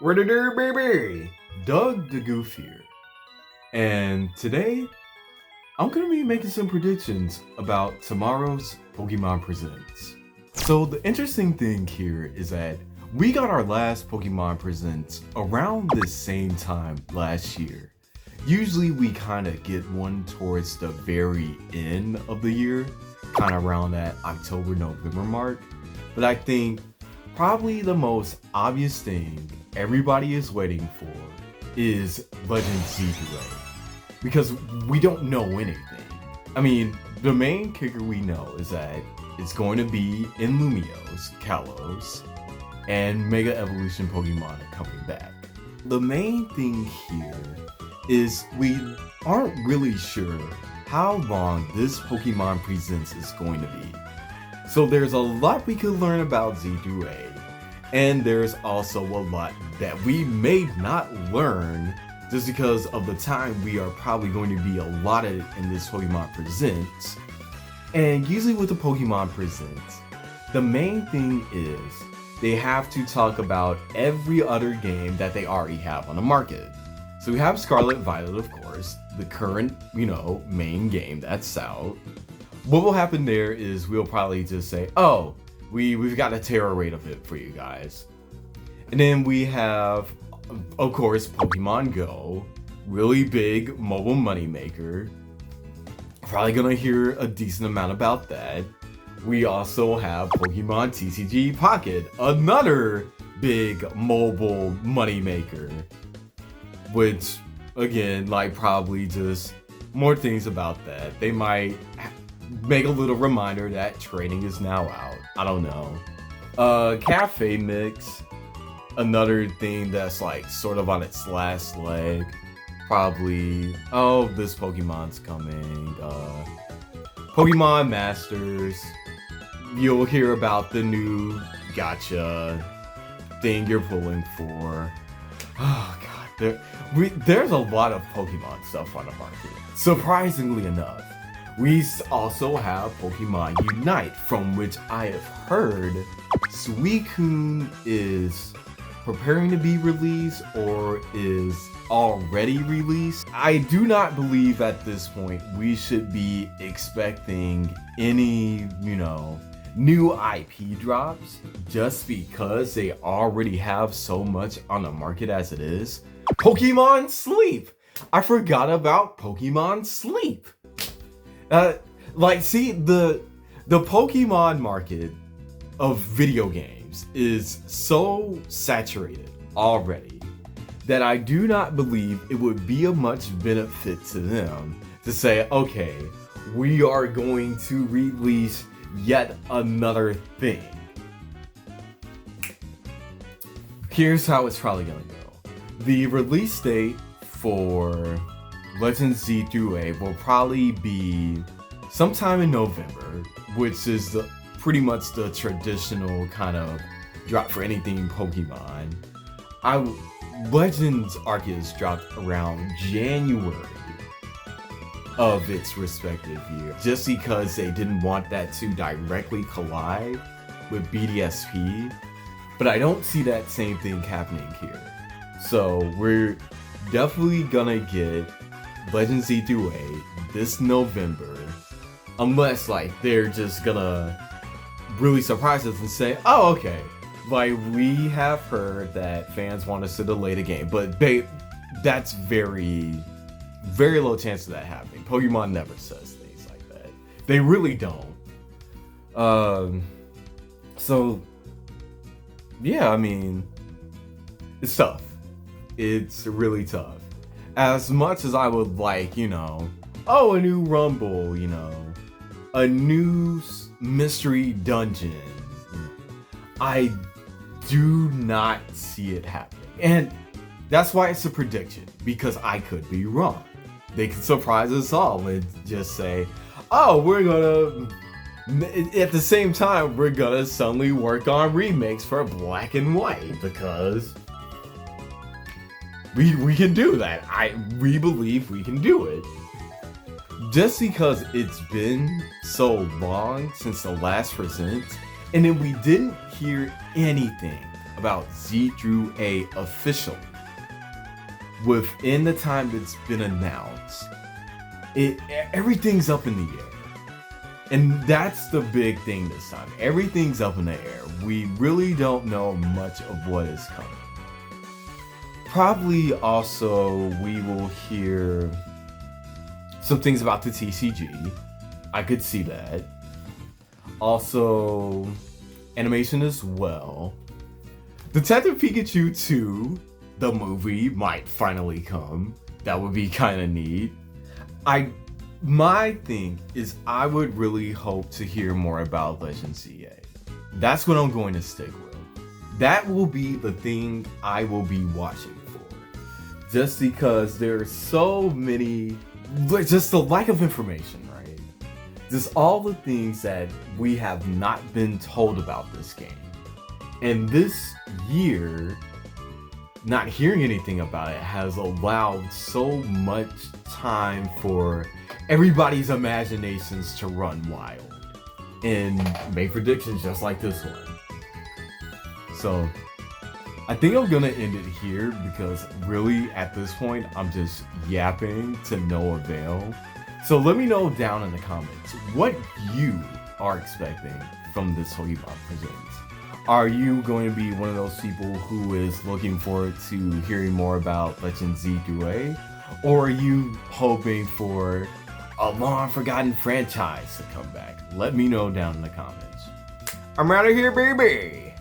What it do, baby? Douggg the Goof here. And today, I'm gonna be making some predictions about tomorrow's Pokemon Presents. So the interesting thing here is that we got our last Pokemon Presents around the same time last year. Usually we kind of get one towards the very end of the year, kind of around that October-November mark. But I think probably the most obvious thing everybody is waiting for is Legend Z2A, because we don't know anything. I mean, the main kicker we know is that it's going to be in Lumiose, Kalos, and Mega Evolution Pokemon are coming back. The main thing here is we aren't really sure how long this Pokemon Presents is going to be. So there's a lot we could learn about Z2A, and there's also a lot that we may not learn just because of the time we are probably going to be allotted in this Pokemon Presents. And usually with the Pokemon Presents, the main thing is they have to talk about every other game that they already have on the market. So we have Scarlet Violet, of course, the current, main game that's out. What will happen there is we'll probably just say, oh, we've got a terror rate of it for you guys. And then we have, of course, Pokemon Go, really big mobile moneymaker. Probably gonna hear a decent amount about that. We also have Pokemon TCG Pocket, another big mobile moneymaker. Which, again, probably just more things about that. They might make a little reminder that training is now out. I don't know. Cafe Mix, another thing that's sort of on its last leg. Probably, oh, this Pokemon's coming. Pokemon Masters, you'll hear about the new gacha thing you're pulling for. Oh god, there's a lot of Pokemon stuff on the market. Surprisingly enough, we also have Pokemon Unite, from which I have heard Suicune is preparing to be released or is already released. I do not believe at this point we should be expecting any, new IP drops just because they already have so much on the market as it is. Pokemon Sleep! I forgot about Pokemon Sleep! See, the Pokemon market of video games is so saturated already that I do not believe it would be of much benefit to them to say, okay, we are going to release yet another thing. Here's how it's probably gonna go. The release date for Legend Z2A will probably be sometime in November, which is pretty much the traditional kind of drop for anything Pokemon. Legends Arceus dropped around January of its respective year, just because they didn't want that to directly collide with BDSP. But I don't see that same thing happening here. So we're definitely gonna get Legend Z2A this November, unless they're just gonna really surprise us and say, oh, okay, we have heard that fans want us to delay the game, but that's very, very low chance of that happening. Pokemon never says things like that. They really don't. So yeah, I mean, it's tough. It's really tough. As much as I would a new Rumble, a new mystery dungeon, I do not see it happening. And that's why it's a prediction, because I could be wrong. They could surprise us all and just say, oh, at the same time, we're gonna suddenly work on remakes for Black and White, because we can do that. We believe we can do it. Just because it's been so long since the last present, and then we didn't hear anything about Z through A officially within the time that's been announced, everything's up in the air. And that's the big thing this time. Everything's up in the air. We really don't know much of what is coming. Probably also we will hear some things about the TCG. I could see that. Also, animation as well. Detective Pikachu 2, the movie, might finally come. That would be kind of neat. My thing is I would really hope to hear more about Legend ZA. That's what I'm going to stick with. That will be the thing I will be watching for. Just because there's so many, just the lack of information, right? Just all the things that we have not been told about this game. And this year, not hearing anything about it has allowed so much time for everybody's imaginations to run wild and make predictions just like this one. So I think I'm gonna end it here because really at this point I'm just yapping to no avail. So let me know down in the comments what you are expecting from this Pokemon Presents. Are you going to be one of those people who is looking forward to hearing more about Legend Z through A? Or are you hoping for a long-forgotten franchise to come back? Let me know down in the comments. I'm out of here, baby!